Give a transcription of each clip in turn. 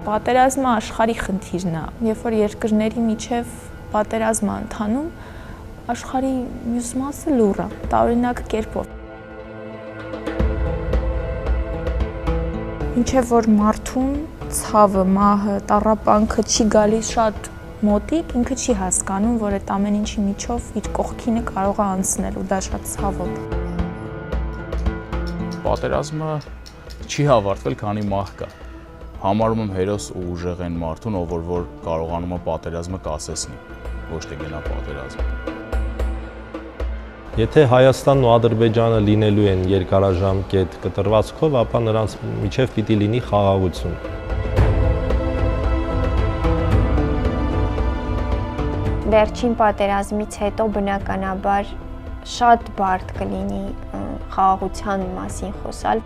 Պատերազմը աշխարհի խնդիրն է։ Երբ որ երկրների միջև պատերազմ է ընթանում, աշխարհի մյուս մասը լուռ է, տարօրինակ կերպով։ Ինչեւ որ մարդուն ցավը, մահը, տառապանքը չի գալիս շատ մոտիկ, ինքը չի հասկանում, որ այդ ամեն ինչի միջով իր կողքինը կարող է անցնել ու դա շատ ցավոտ։ Պատերազմը չի հավարտվել, քանի մահ կա։ Համարում եմ հերոս ու ուժեղ այն մարդուն, ով որ կարողանում է պատերազմը կասեցնի, ոչ թե գնա պատերազմ։ Եթե Հայաստանն ու Ադրբեջանը լինելու են երկարաժամկետ կտրվածքով, ապա նրանց միջև պիտի լինի խաղաղություն։ Վերջին պատերազմից հետո բնականաբար շատ բարդ կլինի խաղաղության մասին խոսալ։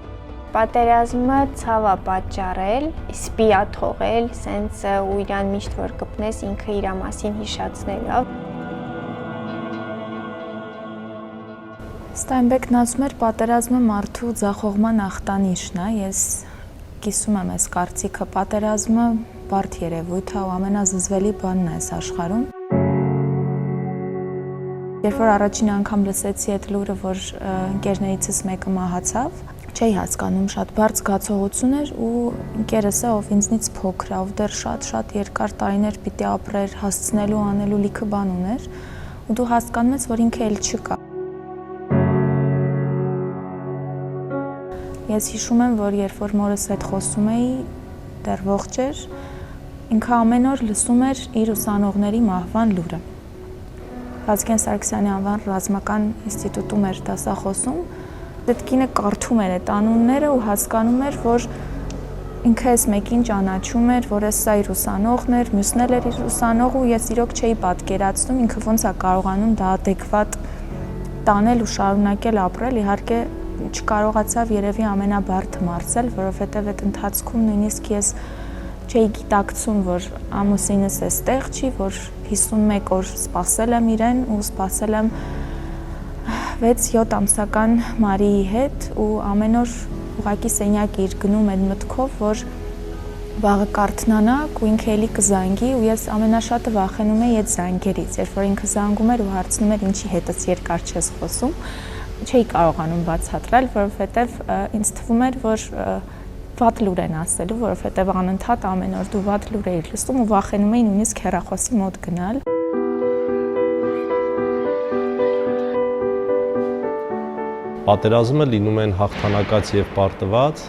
Պատերազմը ցավ է պատճառել, սպի է թողել, սենց ու իրան միշտ որ կպնես ինքը իր մասին հիշացնելով։ Ստայնբեկն ասում էր, պատերազմը մարդու ձախողման ախտանիշն է, ես կիսում եմ այս կարծիքը, պատերազմը բարդ երևույթ է ու ամենազզվելի բանն է այս աշխարհում։ Երբ որ առաջին անգամ լսեցի այդ լուրը, որ ընկերներիցս մեկը մահացավ, չէի հասկանում, շատ բարդ զգացողություն էր ու ընկերս է, ով ինձնից փոքր է, ով դեռ շատ երկար տարիներ պիտի ապրեր, հասցնելու, անելու լիքը բան ուներ, ու դու հասկանում ես, որ ինքը էլ չկա։ Ես հիշում եմ, որ երբ որ մորս հետ խոսում էի, դեռ ողջ էր, ինքը ամեն օր լսում էր իր ուսանողների մահվան լուրը։ Վազգեն Սարգսյանի անվան ռազմական ինստիտուտում էր դասախոսում, այդ կինը կարդում էր այդ անունները ու հասկանում էր, որ ինքը այս մեկին ճանաչում էր, որ սա իր ուսանողն էր, մյուսն էլ էր իր ուսանողը ու ես իրոք չէի պատկերացնում, ինքը ոնց է կարողանում դա adekvat տանել ու շարունակել ապրել, իհարկե չկարողացավ երևի ամենաբարդը մարսել, որովհետև այդ ընթացքում նույնիսկ ես չէի գիտակցում, որ ամուսինս էստեղ չի, որ 51 օր սպասել եմ իրեն ու սպասել եմ 6-7 ամսական Մարիի հետ ու ամեն օր ուղղակի սենյակ իր գնում այդ մտքով, որ վաղը կարթնանակ ու ինքը էլի կզանգի ու ես ամենաշատը վախենում էի այդ զանգերից, երբ որ ինքը զանգում էր ու հարցնում էր ինչի հետս երկար չես խոսում, չէի կարողանում բացատրել, որովհետև ինձ թվում էր, որ վատ լուր են ասելու, որովհետև անընդհատ ամեն օր դու վատ լուր էիր լսում ու վախենում էի նույնիսկ հեռախոսի մոտ գնալ։ Պատերազմը լինում են հաղթանակած եւ պարտված,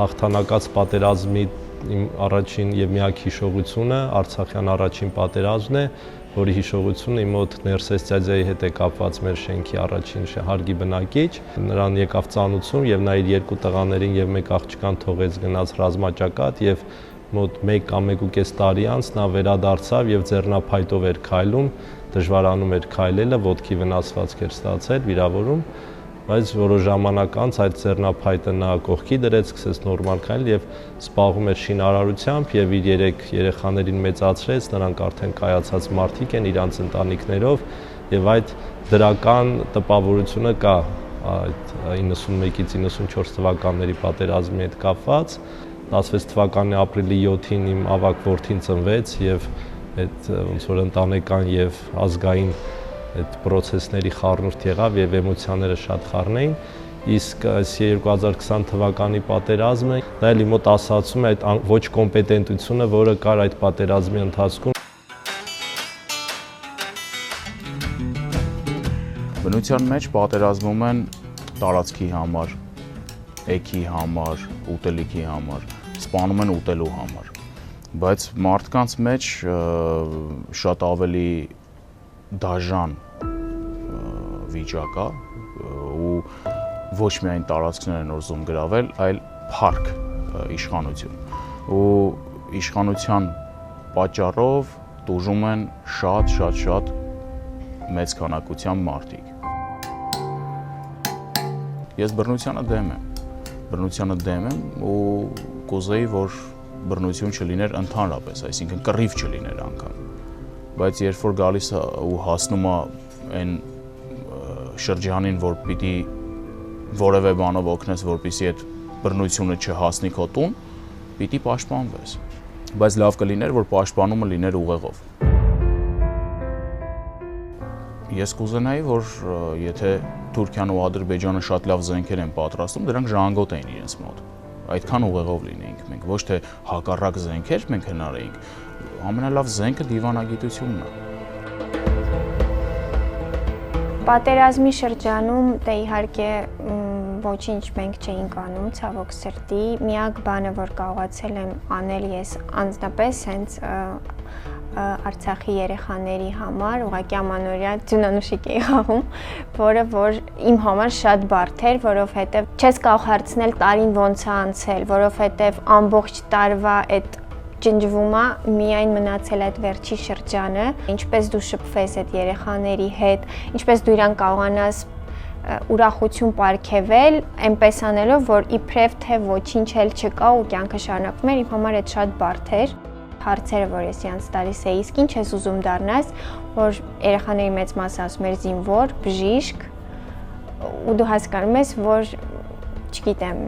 հաղթանակած պատերազմի իմ առաջին եւ միակ հիշողությունը Արցախյան առաջին պատերազմն է, որի հիշողությունը իմ մոտ Ներսես Ձյաձյայի հետ է կապված մեր շենքի առաջին հարգի բնակիչ։ Նրան եկավ ծանուցում եւ նա իր երկու տղաներին եւ մեկ աղջկան թողեց գնաց ռազմաճակատ եւ մոտ 1 կամ 1.5 տարի անց նա վերադարձավ եւ ձեռնափայտով էր քայլում, դժվարանում էր քայլելը, ոտքի վնասվածք էր ստացել, վիրավորում, բայց որոշ ժամանակ անց այդ ձեռնափայտը նա կողքի դրեց, սկսեց նորմալ քայլել եւ զբաղվում էր շինարարությամբ եւ իր 3 երեխաներին մեծացրեց, նրանք արդեն կայացած մարդիկ են իրանց ընտանիքներով եւ այդ դրական տպավորությունը կա այդ 91-ից 94 թվականների պատերազմի հետ կապված 16 թվականի ապրիլի 7-ին իմ ավագ որդին ծնվեց եւ այդ ոնց որ ընտանեկան եւ ազգային այդ process-ների խառնուրդ եղավ եւ էմոցիաները շատ խառն էին, իսկ 2020 թվականի պատերազմը դա էլի մոտ ասացում է այդ ոչ կոմպետենտությունը, որը կար այդ պատերազմի ընթացքում։ Բնության մեջ պատերազմում են տարածքի համար, էքի համար, ուտելիքի համար, սպանում են ուտելու համար, բայց մարդկանց մեջ շատ ավելի դաժան վիճակ է ու ոչ միայն տարածքներ են ուզում գրավել, այլ փառք իշխանություն ու իշխանության պատճառով տուժում են շատ մեծ քանակությամբ մարդիկ։ Ես բռնությանը դեմ եմ ու կուզեի, որ բռնություն չլիներ ընդհանրապես, այսինքն կռիվ չլիներ անգամ։ Բայց երբ որ գալիս է ու հասնում է այն շրջանին, որ պիտի որևէ բանով օգնես, որպեսզի այդ բռնությունը չհասնի քո տուն, պիտի պաշտպանվես։ բայց լավ կլիներ, որ պաշտպանումը լիներ ուղեղով։ Ես կուզենայի, որ եթե Թուրքիան ու Ադրբեջանը շատ լավ զենքեր են պատրաստում, դրանք ժանգոտ էին իրենց մոտ։ Այդքան ուղեղով լինեինք մենք, ոչ թե հակառակ զենքեր մենք հնարեինք։ Ամենալավ զենքը դիվանագիտությունն է։ Պատերազմի շրջանում դե իհարկե ոչինչ մենք չէինք անում, ցավոք սրտի։ Միակ բանը, որ կարողացել եմ անել ես անձնապես հենց Արցախի երեխաների համար ուղղակի ամանորյա ձյունանուշիկ էի խաղում, որը որ իմ համար շատ բարդ էր, որովհետև չես կարող հարցնել տարին ոնց է անցել, որովհետև ամբողջ տարվա այդ ջնջվումա միայն մնացել այդ վերջի շրջանը, ինչպես դու շփվես այդ երեխաների հետ, ինչպես դու իրան կարողանաս ուրախություն պարգևել, այնպես անելով, որ իբրև թե ոչինչ էլ չկա ու կյանքը շարունակվում էր, իմ համար այդ շատ բարդ էր։ Հարցերը, որ ես իրանց տալիս էի, իսկ ինչ ես ուզում դառնաս, որ երեխաների մեծ մասը ասում էր զինվոր, բժիշկ, ու դու հասկանում ես, որ չգիտեմ,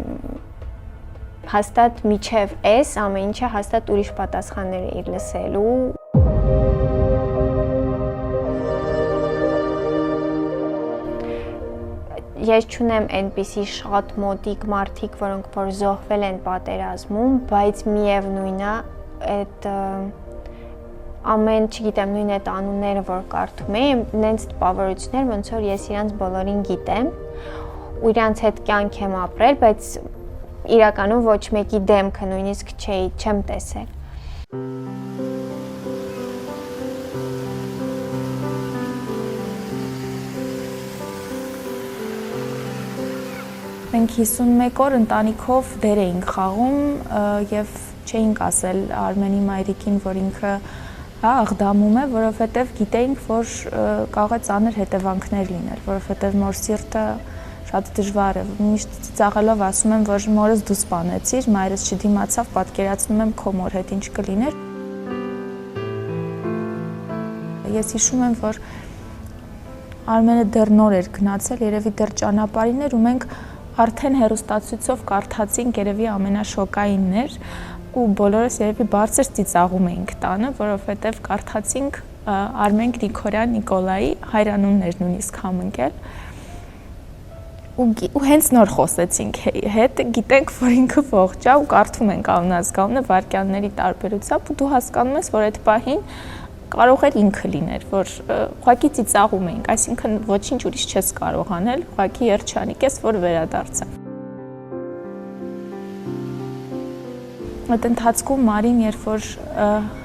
հաստատ միջև էս ամեն ինչը հաստատ ուրիշ պատասխաններ էիր լսելու։ Ես չունեմ այնպիսի շատ մոտիկ մարդիկ, որոնք որ զոհվել են պատերազմում, բայց միևնույն է այդ ամեն, չգիտեմ, նույն այդ անունները, որ կարդում եմ, նենց տպավորություններ, ոնց որ ես իրանց բոլորին գիտեմ ու իրանց հետ կյանք եմ ապրել, բայց իրականում ոչ մեկի դեմքը նույնիսկ չեմ տեսել։ Մենք 51 օր ընտանիքով դեր էինք խաղում եւ չէինք ասել Արմենի մայրիկին, որ ինքը աղդամում է, որովհետև գիտեինք, որ կարող է ծանր հետևանքներ լինել, որովհետև մոր սիրտը շատ դժվար է։ Միշտ ծաղելով ասում եմ, որ մորս դու սպանեցիր, մայրս չդիմացավ, պատկերացնում եմ քո մոր հետ ինչ կլիներ։ Ես հիշում եմ, որ Արմենը դեռ նոր էր գնացել, երևի դեռ ճանապարհին էր ու մենք արդեն հեռուստացույցով կարդացինք, երևի ամենաշոկայինն էր ու բոլորս երևի բարձր ծիծաղում էինք տանը, որովհետև կարդացինք Արմեն Գրիգորյան Նիկոլայի հայրանունն էր նույնիսկ համընկել ու հենց նոր խոսեցինք հետ, գիտենք, որ ինքը ողջ է ու կարդում ենք անազգալնը վայրկյանների տարբերությամբ ու դու հասկանում ես, որ այդ պահին կարող էր ինքը լիներ, որ ուղղակի ծիծաղում էինք, այսինքն ոչինչ ուրիշ չես կարող անել, ուղղակի երջանիկ ես, որ վերադարձավ։ Այդ ընթացքում Մարին, երբ որ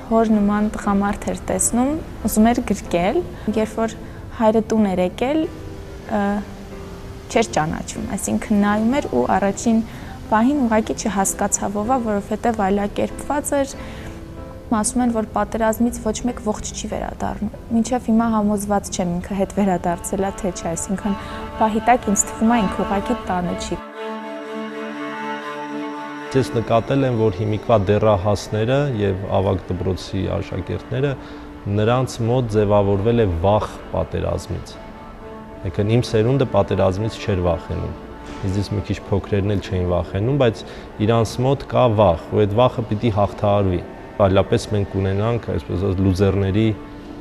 հոր նման տղամարդ էր տեսնում, ուզում էր գրկել, երբ որ հայրը տուն էր եկել, չէր ճանաչում, այսինքն նայում էր ու առաջին պահին ուղղակի չհասկացավ ով է, որովհետև այլակերպված էր, ասում են, որ պատերազմից ոչ մեկ ողջ չի վերադառնում։ Մինչև հիմա համոզված չեմ ինքը հետ վերադարձել է, թե չէ, այսինքն պահի տակ ինձ թվում է ինքը ուղղակի տանը չի։ Ես նկատել եմ, որ հիմիկվա դեռահասները եւ ավագ դպրոցի աշակերտները նրանց մոտ ձևավորվել է վախ պատերազմից։ Այսինքն իմ սերունդը պատերազմից չէր վախենում։ Ինձ մի քիչ փոքրերն էլ չէին վախենում, բայց իրանց մոտ կա վախ, ու այդ վախը պիտի հաղթահարվի։ Այլապես մենք ունենանք, այսպես ասած, լուզերների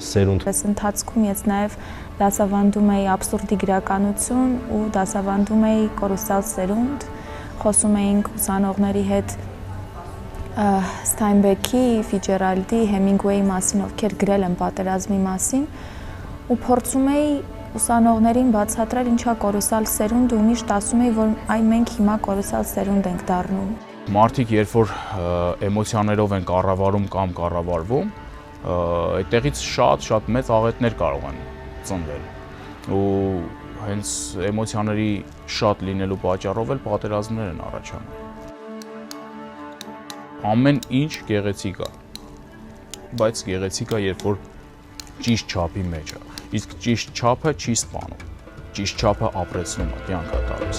սերունդ։ Այս ընթացքում ես նաև դասավանդում էի աբսուրդի գրականություն ու դասավանդում էի կորուսալ սերունդ, խոսում էինք ուսանողների հետ Ստայնբեքի, Ֆիջերալդի, Հեմինգուեյի մասին, ովքեր գրել են պատերազմի մասին, ու փորձում էի ուսանողներին բացատրել ինչա կորուսալ սերունդ ու միշտ ասում էի, որ այ մենք հիմա կորուսալ սերունդ ենք դառնում։ Մարդիկ, երբ որ էմոցիաներով են կառավարում կամ կառավարվում, այդտեղից շատ մեծ աղետներ կարող են ծնվել։ Ու հենց էմոցիաների շատ լինելու պատճառով էլ պատերազմներ են առաջանում։ Ամեն ինչ գեղեցիկ է, բայց գեղեցիկ է, երբ որ ճիշտ չափի մեջ է։ Իսկ ճիշտ չափը չի սպանում։ Ճիշտ չափը ապրեցնում է, կյանք է տալիս։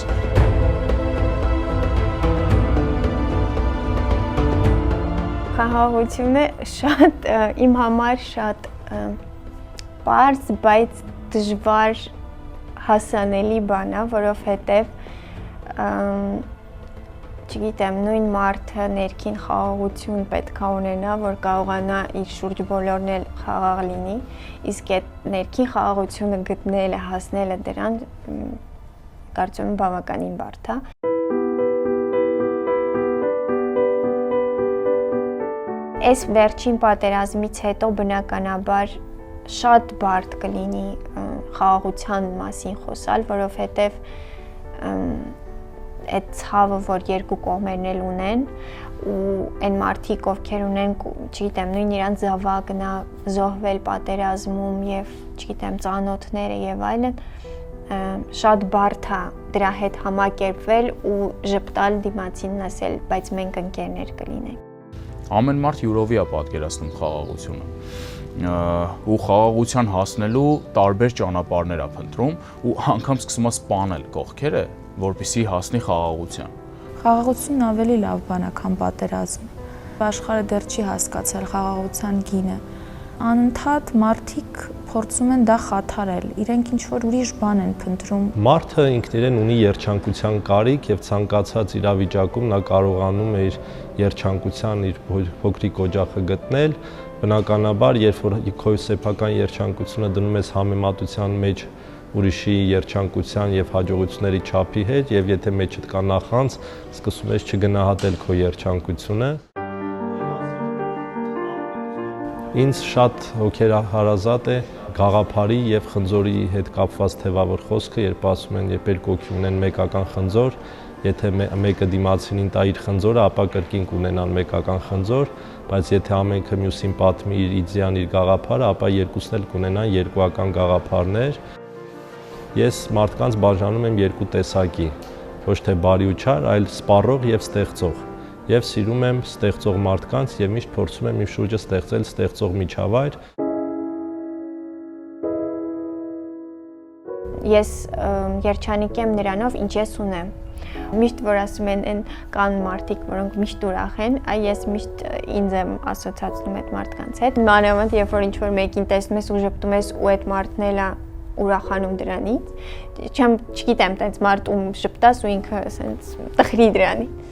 Խաղաղությունը շատ իմ համար շատ պարզ, բայց դժվար հասանելի բան է, որովհետև չգիտեմ, նույն մարդը ներքին խաղաղություն պետք է ունենա, որ կարողանա իր շուրջ բոլորն էլ խաղաղ լինի, իսկ այդ ներքին խաղաղությունը գտնելը, հասնելը դրան կարծում եմ բավականին բարդ է։ Այս վերջին պատերազմից հետո բնականաբար շատ բարդ կլինի խաղաղության մասին խոսալ, որովհետև այդ ցավը, որ երկու կողմերն էլ ունեն, ու այն մարդիկ, ովքեր ունեն, չգիտեմ, նույն իրանց զավակն է զոհվել պատերազմում եւ, չգիտեմ, ծանոթները եւ այլն, շատ բարդ է դրա հետ համակերպվել ու ժպտալ դիմացին ասել, բայց մենք ընկերներ կլինենք։ Ամեն մարդ յուրովի է պատկերացնում խաղաղությունը ու խաղաղության հասնելու տարբեր ճանապարհներ է փնտրում ու անգամ սկսում է սպանել կողքերը, որպեսզի հասնի խաղաղության։ Խաղաղությունն ավելի լավ բան է, քան պատերազմը։ Աշխարհը դեռ չի հասկացել խաղաղության գինը։ Անընդհատ մարդիկ փորձում են դա խաթարել, իրենք ինչ-որ ուրիշ բան են փնտրում։ Մարդը ինքնիրեն ունի երջանկության կարիք եւ ցանկացած իրավիճակում նա կարողանում է իր երջանկության, իր փոքրիկ օջախը գտնել։ Բնականաբար, երբ որ քո սեփական երջանկությունը դնում ես համեմատության մեջ ուրիշի երջանկության եւ հաջողությունների չափի հետ, եւ եթե մեջդ կա նախանց, սկսում ես չգնահատել քո երջանկությունը։ Ինձ շատ հոգեհարազատ է գաղափարի եւ խնձորի հետ կապված թևավոր խոսքը, երբ ասում են, երբ երկու հոգի ունեն մեկական խնձոր, եթե մեկը դիմացինին տա իր խնձորը, ապա կրկին կունենան մեկական խնձոր, բայց եթե ամենքը մյուսին պատմի իր իդեան, իր գաղափարը, ապա երկուսն էլ կունենան երկուական գաղափարներ։ Ես մարդկանց բաժանում եմ երկու տեսակի, ոչ թե բարի ու չար, այլ սպառող եւ ստեղծող։ Եվ սիրում եմ ստեղծող մարդկանց եւ միշտ փորձում եմ իմ շուրջը ստեղծել ստեղծող միջավայր։ Ես երջանիկ եմ նրանով, ինչ ես ունեմ։ Միշտ որ ասում են այն կան մարդիկ, որոնք միշտ ուրախ են, ես միշտ ինձ եմ ասոցացնում այդ մարդկանց հետ։ Մանավանդ երբ որ ինչ-որ մեկին տեսնում ես ու ժպտում ես ու այդ մարդն էլ է ուրախանում դրանից, չգիտեմ, տենց մարդ ում ժպտաս ու ինքը ասենց տխրի դրանից։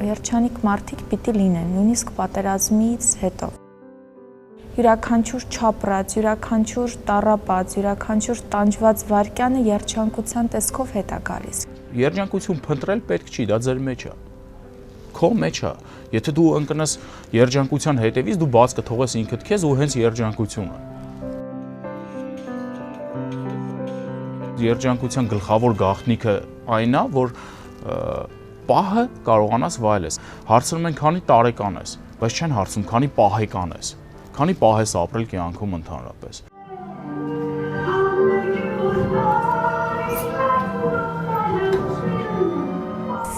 Երջանիկ մարդիկ պիտի լինեն, նույնիսկ պատերազմից հետո։ Յուրաքանչյուր չապրած, յուրաքանչյուր տառապած, յուրաքանչյուր տանջված վարքյանը երջանկության տեսքով հետ է գալիս։ Երջանկություն փնտրել պետք չի, դա ձեր մեջ է։ Քո մեջ է։ Եթե դու ընկնես երջանկության հետևից, դու բաց կթողես ինքդ քեզ ու հենց երջանկությունը։ Երջանկության գլխավոր գաղտնիքը այն է, որ պահը կարողանաս վայելես։ Հարցնում են քանի տարեկան ես, բայց չեն հարցնում քանի պահեկան ես։ Քանի պահ ես ապրել կյանքում ընդհանրապես։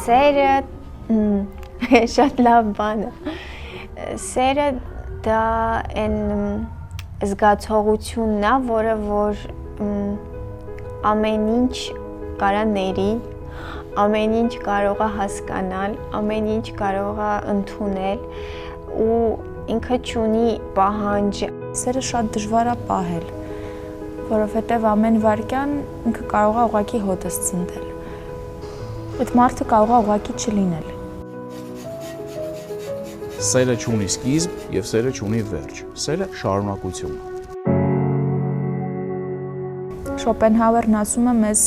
Սերը շատ լավ բան է։ Սերը դա այն զգացողությունն է, որը որ ամեն ինչ կարա ների, ամեն ինչ կարող է հասկանալ, ամեն ինչ կարող է ընդունել ու ինքը չունի պահանջ։ Սերը շատ դժվար է պահել, որովհետև ամեն վարքյան ինքը կարող է ուղղակի հոտս ցնդել։ Այդ մարդը կարող է ուղղակի չլինել։ Սերը չունի սկիզբ եւ սերը չունի վերջ։ Սերը շարունակություն է։ Շոպենհաուերն ասում է մեզ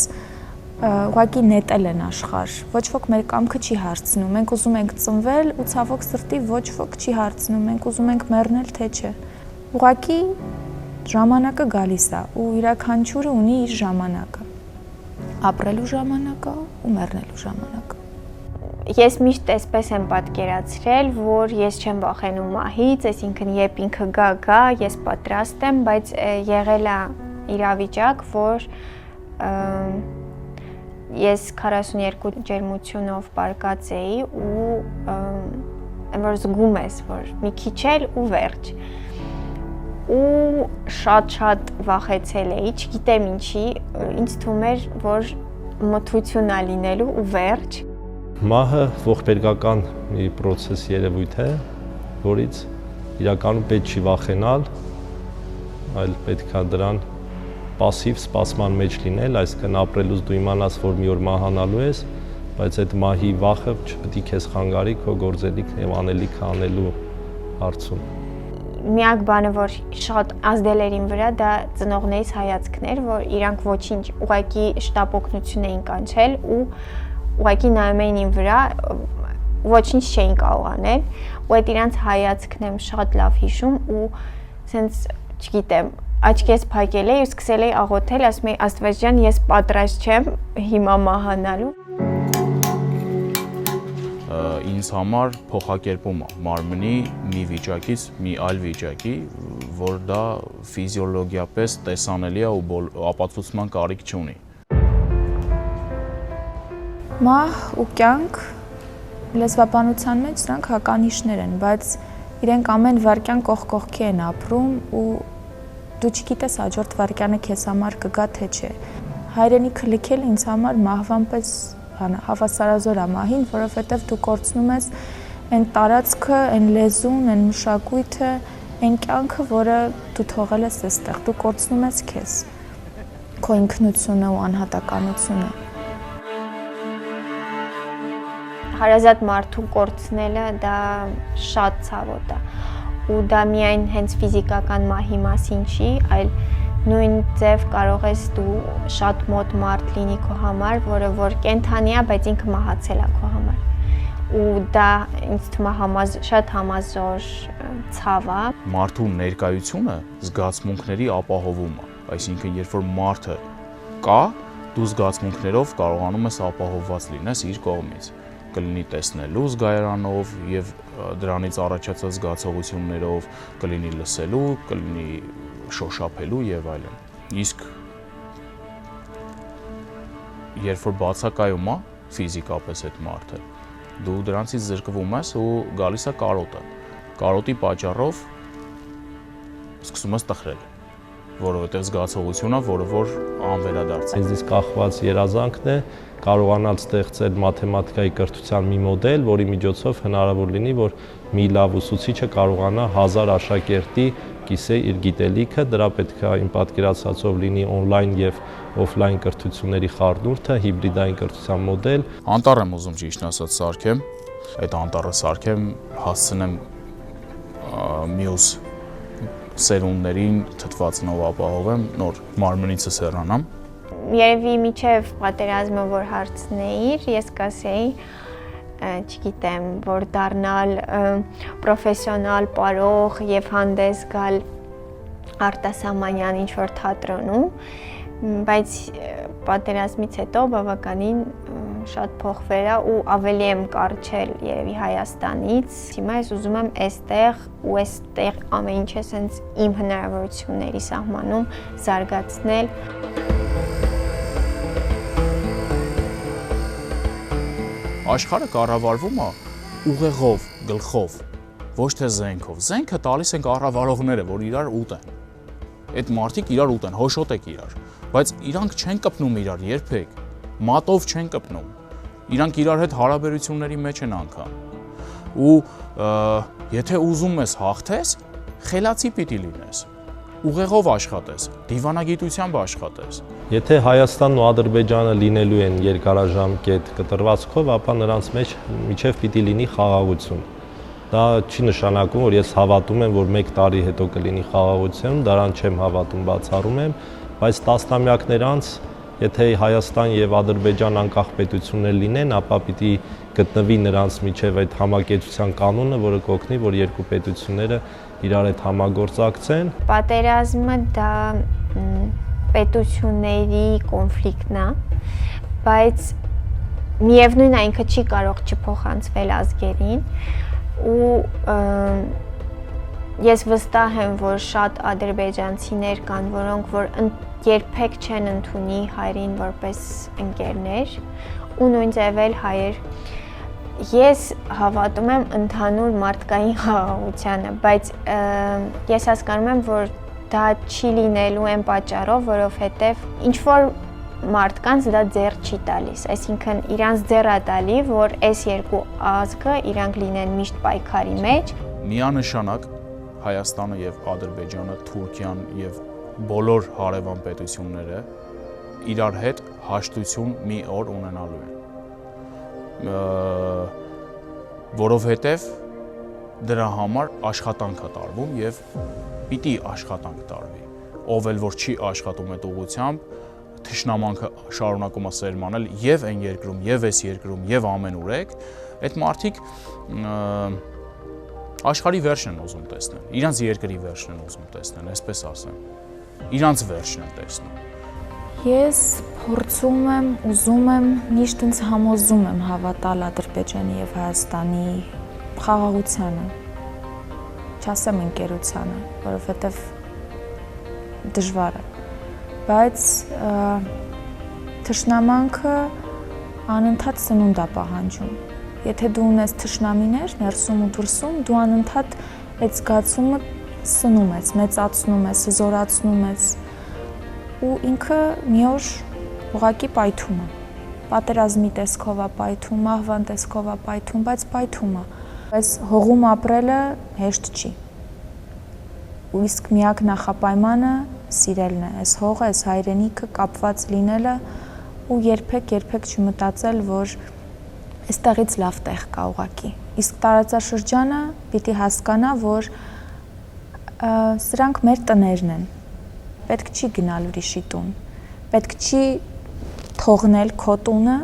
ուղղակի նետել են աշխարհ։ Ոչ ոք մեր կամքը չի հարցնում։ Մենք ուզում ենք ծնվել ու ցավոք սրտի ոչ ոք չի հարցնում։ Մենք ուզում ենք մեռնել թե չէ։ Ուղղակի ժամանակը գալիս է ու յուրաքանչյուրը ունի իր ժամանակը։ Ապրելու ժամանակը ու մեռնելու ժամանակը։ Ես միշտ այսպես եմ պատկերացրել, որ ես չեմ վախենում մահից, այսինքն երբ ինքը գա, ես պատրաստ եմ, բայց եղել է իրավիճակ, որ ես 42 ջերմությունով պարկած էի ու որ զգում ես, որ մի քիչ էլ ու վերջ։ Ու շատ վախեցել էի, չգիտեմ ինչի, ինձ թվում էր, որ մթություն է լինելու ու վերջ։ Մահը ողբերգական մի process երևույթ է, որից իրականում պետք չի վախենալ, այլ պետք է դրան пասիվ սպասման մեջ լինել, այսինքն ապրելուց դու իմանաս, որ մի օր մահանալու ես, բայց այդ մահի վախը չպետք է քեզ խանգարի քո գործելիքը եւ անելիքը անելու հարցում։ Միակ բանը, որ շատ ազդել էր իմ վրա, դա ծնողներիս հայացքն էր, որ իրանք ոչինչ, ուղղակի շտապ օգնություն էին կանչել ու ուղղակի նայում էին իմ վրա, ոչինչ չէին կարող անել, ու այդ իրանց հայացքն եմ շատ լավ հիշում ու սենց, չգիտեմ, աչքես փակել էի ու սկսել էի աղոթել, ասում էի Աստված ջան, ես պատրաստ չեմ հիմա մահանալու։ Ինձ համար փոխակերպում է մարմնի մի վիճակից մի այլ վիճակի, որ դա ֆիզիոլոգիապես տեսանելի է ու ապացուցման կարիք չունի։ Մահ ու կյանք լեզվաբանության մեջ սրանք հականիշներ են, բայց իրենք ամեն վայրկյան կողք կողքի են ապրում ու դու չգիտես հաջորդ վայրկյանը քեզ համար կգա թե չէ։ Հայրենիքը լքել ինձ համար մահվան պես հավասարազոր է մահին, որովհետև դու կորցնում ես այն տարածքը, այն լեզուն, այն մշակույթը, այն կյանքը, որը դու թողել ես այստեղ, դու կորցնում ես քեզ, քո ինքնությունը ու անհատականությունը։ Հարազատ մարդու կորցնելը դա շատ ցավոտ է, ու դա միայն հենց ֆիզիկական մահի մասին չի, այլ նույն ձև կարող ես դու շատ մոտ մարդ լինի քո համար, որը որ կենթանի է, բայց ինքը մահացել է քո համար։ Ու դա ինձ թվում է շատ համազոր ցավ է։ Մարդու ներկայությունը զգացմունքների ապահովում է, այսինքն երբ որ մարդը կա, դու զգացմունքներով կարողանում ես ապահովված լինես իր կողմից։ Կլինի տեսնելու զգայարանով եւ դրանից առաջացած զգացողություններով, կլինի լսելու, կլինի շոշափելու եւ այլն։ Իսկ երբ որ բացակայում է ֆիզիկապես այդ մարդը, դու դրանից զրկվում ես ու գալիս է կարոտը։ Կարոտի պատճառով սկսում ես տխրել, որովհետեւ զգացողությունը, որը որ անվերադարձ է։ Այդպես կախված երազանքն է կարողանալ ստեղծել մաթեմատիկայի կրթության մի մոդել, որի միջոցով հնարավոր լինի, որ մի լավ ուսուցիչը կարողանա 1000 աշակերտի կիսե իր գիտելիքը, դրա պետք է իմ պատկերացածով լինի օնլայն եւ օֆլայն կրթությունների խառնուրդը, հիբրիդային կրթության մոդել։ Անտառ եմ ուզում ճիշտ ասած սարքեմ, այդ անտառը սարքեմ, հասցնեմ մյուս սերունդներին թթվածնով ապահովեմ, նոր մարմնիցս հեռանամ։ Երևի միջև պատերազմը որ հարցնեիր, ես կասեի, չգիտեմ, որ դառնալ պրոֆեսիոնալ պարող եւ հանդես գալ արտասահմանյան ինչ-որ թատրոնում, բայց պատերազմից հետո բավականին շատ փոխվել է ու ավելի եմ կարճել երևի Հայաստանից։ Հիմա ես ուզում եմ այստեղ ու այստեղ ամեն ինչը սենց իմ հնարավորությունների սահմանում զարգացնել։ Աշխարհը կառավարվում է ուղեղով, գլխով, ոչ թե զենքով։ Զենքը տալիս են կառավարողները, որ իրար ուտեն։ Այդ մարդիկ իրար ուտեն, հոշոտեք իրար, բայց իրանք չեն կպնում իրար երբեք, մատով չեն կպնում։ Իրանք իրար հետ հարաբերությունների մեջ են անգամ։ Ու եթե ուզում ես հաղթես, խելացի պիտի լինես։ Ուղեղով աշխատես, դիվանագիտությամբ աշխատես։ Եթե Հայաստանն ու Ադրբեջանը լինելու են երկարաժամկետ կտրվածքով, ապա նրանց մեջ միջև պիտի լինի խաղաղություն։ Դա չի նշանակում, որ ես հավատում եմ, որ 1 տարի հետո կլինի խաղաղություն, դրան չեմ հավատում, բացառում եմ, բայց տասնամյակներ անց, եթե Հայաստան եւ Ադրբեջան անկախ պետություններ լինեն, ապա պիտի գտնվի նրանց միջև այդ համակեցության կանոնը, որը կօգնի, որ երկու պետությունները իրար հետ համագործակցեն։ Պատերազմը դա պետությունների կոնֆլիկտն է, բայց միևնույն է ինքը չի կարող չփոխանցվել ազգերին ու ես վստահ եմ, որ շատ ադրբեջանցիներ կան, որոնք որ երբեք չեն ընդունի հայրին որպես ընկերներ ու նույն ձև էլ հայեր։ Ես հավատում եմ ընդհանուր մարդկային խաղաղությանը, բայց ես հասկանում եմ, որ դա չի լինելու այն պատճառով, որովհետև ինչ-որ մարդկանց դա ձեռ չի տալիս, այսինքն իրանց ձեռ է տալի, որ այս երկու ազգը իրանք լինեն միշտ պայքարի մեջ։ Միանշանակ Հայաստանը եւ Ադրբեջանը, Թուրքիան եւ բոլոր հարևան պետությունները իրար հետ հաշտություն մի օր ունենալու են։ Որովհետև դրա համար աշխատանք է տարվում եւ պիտի աշխատանք տարվի։ Ով էլ որ չի աշխատում այդ ուղղությամբ, թշնամանքը շարունակում է սերմանել եւ այն երկրում, եւ այս երկրում, եւ ամենուրեք, այդ մարդիկ աշխարհի վերջն են ուզում տեսնել, իրանց երկրի վերջն են ուզում տեսնել, այսպես ասեմ, իրանց վերջն են տեսնում։ Ես փորձում եմ, ուզում եմ, միշտ ինձ համոզում եմ հավատալ Ադրբեջանի եւ Հայաստանի խաղաղությանը, չասեմ ընկերությանը, որովհետեւ դժվար է, բայց թշնամանքը անընդհատ սնունդ է պահանջում։ Եթե դու ունես թշնամիներ ներսում ու դրսում, դու անընդհատ այդ զգացումը սնում ես, մեծացնում ես, զորացնում ես ու ինքը մի օր ուղղակի պայթում է։ Պատերազմի տեսքով է պայթում, մահվան տեսքով է պայթում, բայց պայթում է։ Այս հողում ապրելը հեշտ չի։ Ու իսկ միակ նախապայմանը սիրելն է, այս հողը, այս հայրենիքը կապված լինելը ու երբեք չմտածել, որ այստեղից լավ տեղ կա ուղղակի։ Իսկ տարածաշրջանը պիտի հասկանա, որ սրանք մեր տներն են։ Պետք չի գնալ ուրիշի տուն, պետք չի թողնել քո տունը,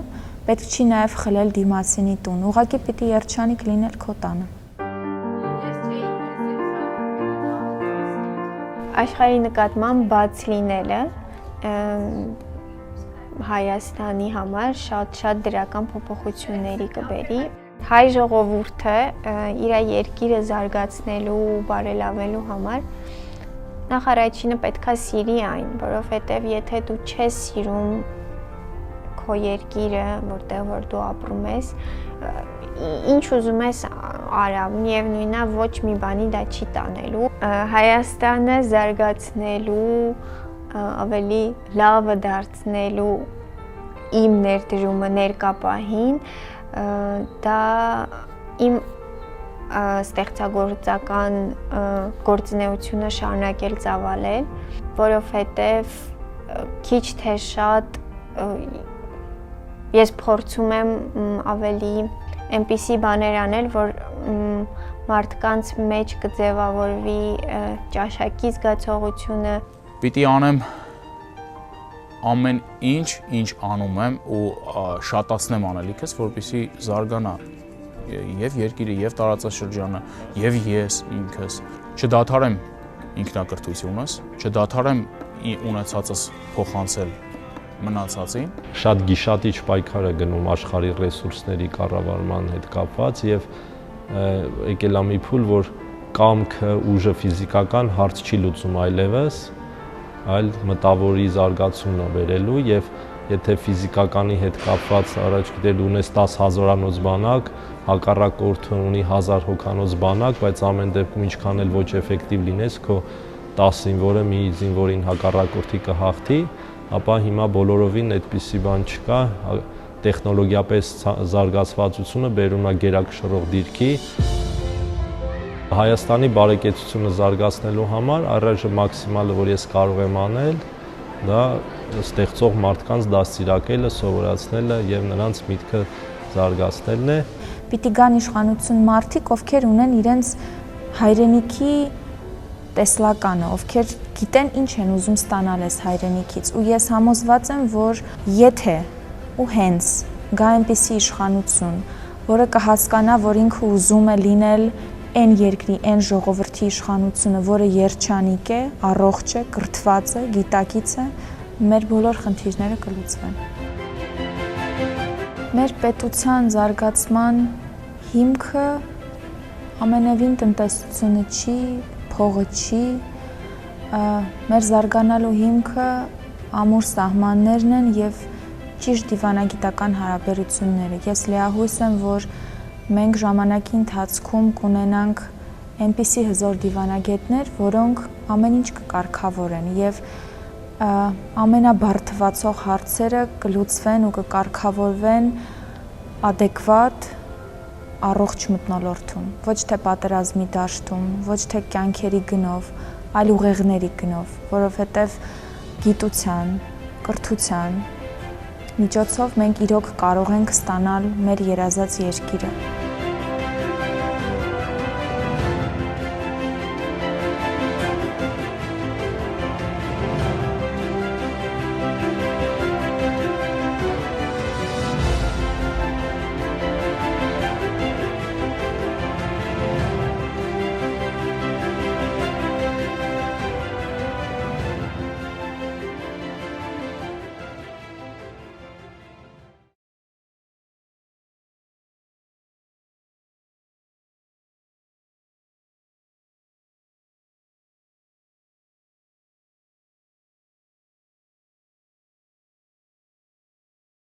պետք չի նաև խլել դիմասինի տուն, ուղղակի պիտի երջանիկ լինել քո տանը։ Աշխարհի նկատմամբ բաց լինելը Հայաստանի համար շատ դրական փոփոխությունների կբերի։ Հայ ժողովուրդը իր երկիրը զարգացնելու ու բարելավելու համար նախ առաջինը պետքա սիրի այն, որովհետև եթե դու չես սիրում քո երկիրը, որտեղ որ դու ապրում ես, ինչ ուզում ես արա, միևնույնն է ոչ մի բանի դա չի տանելու։ Հայաստանը զարգացնելու, ավելի լավը դարձնելու իմ ներդրումը ներկա պահին, դա իմ ստեղծագործական գործունեությունը շարունակել ծավալել, որովհետև քիչ թե շատ ես փորձում եմ ավելի այնպիսի բաներ անել, որ մարդկանց մեջ կձևավորվի ճաշակի զգացողությունը։ Պիտի անեմ ամեն ինչ անում եմ ու շատացնեմ անելիքս, որպեսզի զարգանա եւ երկիրը, եւ տարածաշրջանը, եւ ես ինքս, չդադարեմ ինքնակրթությունս, չդադարեմ ունեցածս փոխանցել մնացածին։ Շատ գիշատիչ պայքար է գնում աշխարհի ռեսուրսների կառավարման հետ կապված եւ եկել է մի փուլ, որ կամքը, ուժը ֆիզիկական հարց չի լուծում այլևս, այլ մտավորի զարգացումն է բերելու եւ եթե ֆիզիկականի հետ կապված առաջ գիտել ունես 10,000-անոց բանակ, հակառակորդը ունի 1000 հոգանոց բանակ, բայց ամեն դեպքում ինչքան էլ ոչ էֆեկտիվ լինես, քո 10 զինվորը մի զինվորին հակառակորդի կհաղթի, ապա հիմա բոլորովին այդպիսի բան չկա, տեխնոլոգիապես զարգացվածությունը բերում է գերակշռող դիրքի։ Հայաստանի բարեկեցությունը զարգացնելու համար առայժմ մաքսիմալը, որ ես կարող եմ անել, դա ստեղծող մարդկանց դաստիարակելը, սովորացնելը եւ նրանց միտքը զարգացնելն է։ Պիտի գան իշխանություն մարդիկ, ովքեր ունեն իրենց հայրենիքի տեսլականը, ովքեր գիտեն ինչ են ուզում ստանալ այս հայրենիքից, ու ես համոզված եմ, որ եթե ու հենց գա այնպիսի իշխանություն, որը կհասկանա, որ ինքը ուզում է լինել այն երկրի, այն ժողովրդի իշխանությունը, որը երջանիկ է, առողջ է, կրթված է, գիտակից է, մեր բոլոր խնդիրները կլուծվեն։ Մեր պետության զարգացման հիմքը ամենևին տնտեսությունը չի, փողը չի, մեր զարգանալու հիմքը ամուր սահմաններն են եւ ճիշտ դիվանագիտական հարաբերությունները։ Ես լիահույս եմ, որ մենք ժամանակի ընթացքում կունենանք այնպիսի հզոր դիվանագետներ, որոնք ամեն ինչ կկարգավորեն եւ ամենաբարդվացող հարցերը կլուծվեն ու կկարգավորվեն adekvat առողջ մթնոլորտում, ոչ թե պատերազմի դաշտում, ոչ թե կյանքերի գնով, այլ ուղեղների գնով, որովհետև գիտության, կրթության միջոցով մենք իրոք կարող ենք ստանալ մեր երազած երկիրը։